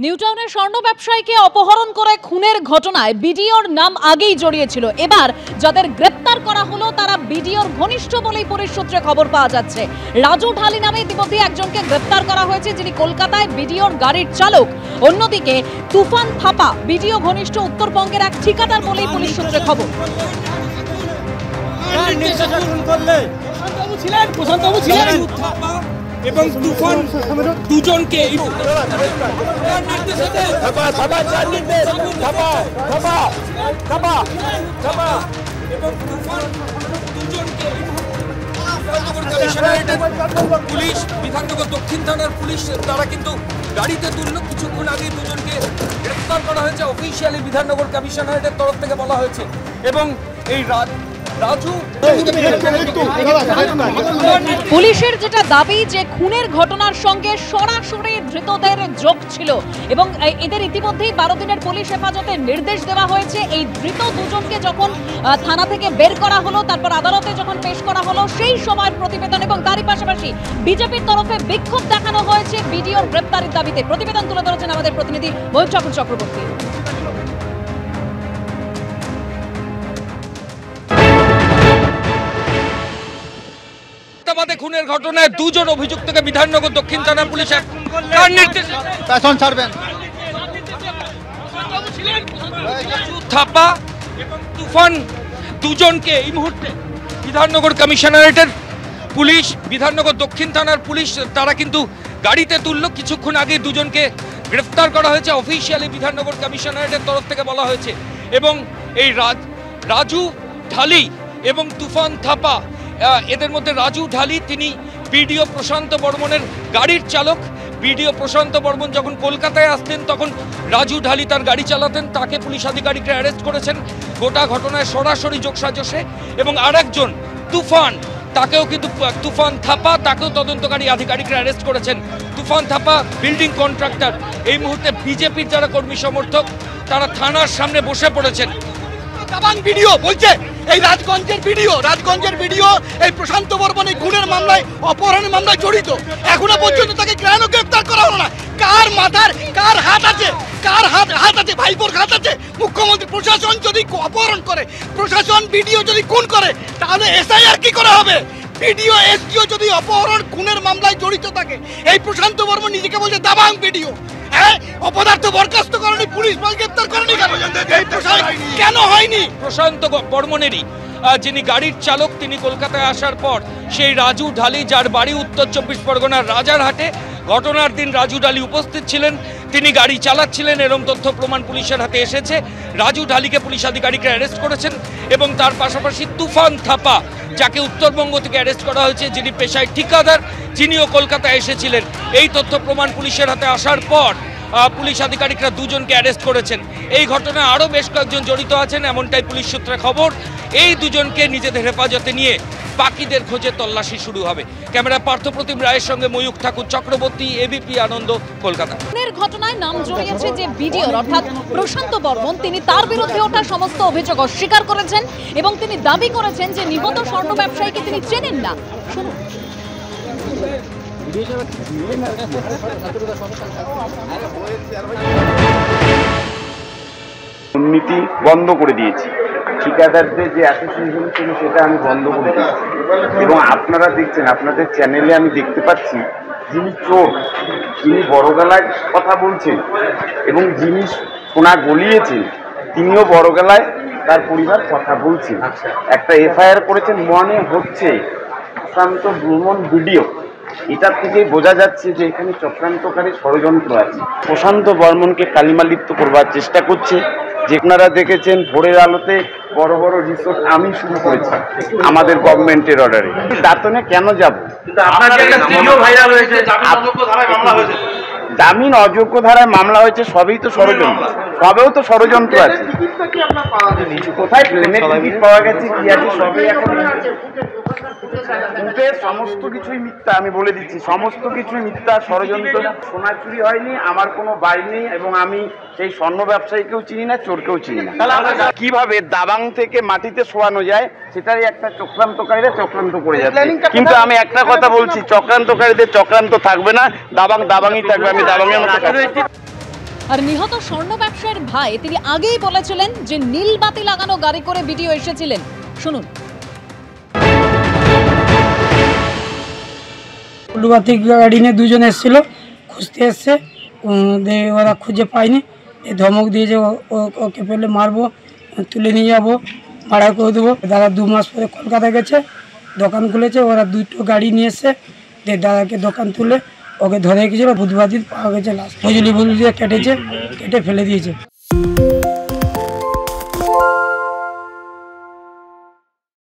নিউটাউনের স্বর্ণ ব্যবসায়ীকে অপহরণ করে খুনের ঘটনায় বিডিওর নাম আগেই জড়িয়েছিল। এবার যাদের গ্রেপ্তার করা হলো তারা বিডিওর ঘনিষ্ঠ বলেই পুলিশ সূত্রে খবর পাওয়া যাচ্ছে। রাজু ঢালি নামে ইতিমধ্যে একজনকে গ্রেপ্তার করা হয়েছে, যিনি কলকাতায় বিডিওর গাড়ির চালক। অন্যদিকে তুফান থাপা বিডিও ঘনিষ্ঠ উত্তরবঙ্গের এক ঠিকাদার বলেই পুলিশ সূত্রে খবর। এবং তুফান দুজনকে পুলিশ বিধাননগর দক্ষিণ থানার পুলিশ তারা কিন্তু গাড়িতে তুললো। কিছুক্ষণ আগে দুজনকে গ্রেফতার করা হয়েছে, অফিসিয়ালি বিধাননগর কমিশনারেটের তরফ থেকে বলা হয়েছে। এবং এই রাজু পুলিশের যেটা দাবি যে খুনের ঘটনার সঙ্গে সরাসরি ধৃতদের যোগ ছিল এবং এদের ইতিমধ্যেই 12 দিনের পুলিশ হেফাজতের নির্দেশ দেওয়া হয়েছে। এই ধৃত দুজনকে যখন থানা থেকে বের করা হলো, তারপর আদালতে যখন পেশ করা হলো, সেই সময়ের প্রতিবেদন এবং তারই পাশাপাশি বিজেপির তরফে বিক্ষোভ দেখানো হয়েছে বিডিওর গ্রেপ্তারের দাবিতে। প্রতিবেদন তুলে ধরেছেন আমাদের প্রতিনিধি ময়ূর চক্রবর্তী। খুনের ঘটনায় দুজন অভিযুক্তকে বিধাননগর দক্ষিণ থানার পুলিশ থাপা এবং তুফান দুজনকে এই মুহূর্তে বিধাননগর কমিশনারেটের পুলিশ বিধাননগর দক্ষিণ থানার পুলিশ তারা কিন্তু গাড়িতে তুললো। কিছুক্ষণ আগে দুজনকে গ্রেফতার করা হয়েছে, অফিসিয়ালি বিধাননগর কমিশনারেটের তরফ থেকে বলা হয়েছে। এবং এই রাজু ঢালি এবং তুফান থাপা, এদের মধ্যে রাজু ঢালি তিনি বিডিও প্রশান্ত বর্মনের গাড়ির চালক। বিডিও প্রশান্ত বর্মন যখন কলকাতায় আসতেন তখন রাজু ঢালি তার গাড়ি চালাতেন, তাকে পুলিশ আধিকারিকরা অ্যারেস্ট করেছেন গোটা ঘটনায় সরাসরি যোগসাজশে। এবং আরেকজন তুফান, তাকেও কিন্তু তুফান থাপা, তাকেও তদন্তকারী আধিকারিকরা অ্যারেস্ট করেছেন। তুফান থাপা বিল্ডিং কন্ট্রাক্টর। এই মুহূর্তে বিজেপির যারা কর্মী সমর্থক তারা থানার সামনে বসে পড়েছেন। ভিডিও বলছে এই রাজগঞ্জের ভিডিও এই প্রশান্ত বর্মন এই খুনের মামলায়, অপহরণের মামলায় জড়িত। এখনো পর্যন্ত তাকে কেন গ্রেফতার করা হলো না? কার মাথার কার হাত আছে? কার হাত আছে? ভাইপোর হাত আছে? মুখ্যমন্ত্রী প্রশাসন যদি অপহরণ করে, প্রশাসন ভিডিও যদি খুন করে, তাহলে এসআইআর কি করা হবে? ভিডিও এসডিও যদি অপহরণ খুনের মামলায় জড়িত থাকে, এই প্রশান্ত বর্মন নিজেকে বলছে দাবাং ভিডিও। অপদার্থ বরখাস্ত করেনি পুলিশ, গ্রেফতার করেনি কেন হয়নি? প্রশান্ত বর্মনেরই যিনি গাড়ির চালক, তিনি কলকাতায় আসার পর সেই রাজু ঢালি, যার বাড়ি উত্তর 24 পরগনার রাজারহাটে, ঘটনার দিন রাজু ঢালি উপস্থিত ছিলেন, তিনি গাড়ি চালাচ্ছিলেন। এরম তথ্য প্রমাণ পুলিশের হাতে এসেছে। রাজু ঢালিকে পুলিশ আধিকারিকরা অ্যারেস্ট করেছেন। এবং তার পাশাপাশি তুফান থাপা, যাকে উত্তরবঙ্গ থেকে অ্যারেস্ট করা হয়েছে, যিনি পেশায় ঠিকাদার, যিনিও কলকাতায় এসেছিলেন। এই তথ্য প্রমাণ পুলিশের হাতে আসার পর পুলিশ আধিকারিকরা দুজনকে অ্যারেস্ট করেছেন। এই ঘটনায় আরও বেশ কয়েকজন জড়িত আছেন, এমনটাই পুলিশ সূত্রে খবর। এই দুজনকে নিজেদের হেফাজতে নিয়ে বাকিদের খোঁজে তল্লাশি শুরু হবে। ক্যামেরা পার্থপ্রতিম রায়ের সঙ্গে ময়ূর ঠাকুর চক্রবর্তী, এবিপি আনন্দ, কলকাতা। খুনের ঘটনায় নাম জড়িয়েছে যে বিডিও অর্থাৎ প্রশান্ত বর্মন, তিনি তার বিরুদ্ধে ওঠা সমস্ত অভিযোগ অস্বীকার করেছেন এবং তিনি দাবি করেছেন যে নিহত স্বর্ণ ব্যবসায়ীকে তিনি চেনেন না। শুনুন। দুর্নীতি বন্ধ করে দিয়েছি, ঠিকাদারদের যে অ্যাসোসিয়েশন ছিল সেটা আমি বন্ধ করে দিয়েছি। এবং আপনারা দেখছেন, আপনাদের চ্যানেলে আমি দেখতে পাচ্ছি যিনি চোর, যিনি বড় গলায় কথা বলছেন এবং যিনি সোনা গলিয়েছেন, তিনিও বড় গলায় তার পরিবার কথা বলছেন। একটা এফআইআর করেছেন, মনে হচ্ছে প্রশান্ত বর্মন ভিডিও। এটার থেকে বোঝা যাচ্ছে যে এখানে চক্রান্তকারী ষড়যন্ত্র আছে। প্রশান্ত বর্মনকে কালিমালিপ্ত করবার চেষ্টা করছে। যে আপনারা দেখেছেন ভোরের আলোতে বড় বড় রিসোর্ট আমি শুরু করেছি আমাদের গভর্নমেন্টের অর্ডারে। দাঁতনে কেন যাব? জামিন অযোগ্য ধারায় মামলা হয়েছে, সবই তো ষড়যন্ত্র, সবেও তো ষড়যন্ত্র আছে। কোথায় প্লেনের টিকিট পাওয়া গেছে, কি আছে, সবই এখন সমস্ত কিছুই মিথ্যা। আমি বলে দিচ্ছি, সমস্ত কিছুই মিথ্যা, ষড়যন্ত্র। সোনা চুরি হয়নি, আমার কোনো বাড়ি নেই এবং আমি সেই স্বর্ণ ব্যবসায়ীকেও চিনি না, চোরকেও চিনি না। কিভাবে দাবাং থেকে মাটিতে শোয়ানো যায় সেটাই একটা চক্রান্তকারীরা চক্রান্ত করে যাচ্ছে। কিন্তু আমি একটা কথা বলছি, চক্রান্তকারীদের চক্রান্ত থাকবে না, দাবাং দাবাংই থাকবে। আমি দাবাংয়ের মতো আর নিহত স্বর্ণ ব্যবসায়ীর ভাই তিনি আগেই বলেছিলেন যে নীল বাতি লাগানো গাড়ি করে ভিডিও এসেছিলেন। শুনুন। বাতি গাড়ি নিয়ে দুজন এসেছিল, খুঁজতে এসছে, ওরা খুঁজে পায়নি, ধমক দিয়েছে ওকে পেলে মারবো, তুলে নিয়ে যাবো, ভাড়া করে দেবো। দাদা 2 মাস পরে কলকাতা গেছে, দোকান খুলেছে, ওরা 2টো গাড়ি নিয়ে এসছে, দাদাকে দোকান তুলে ওকে ধরে গেছিল। বুধবার দিন পাওয়া গেছে লাশ, মজুলি দিয়ে কেটে ফেলে দিয়েছে।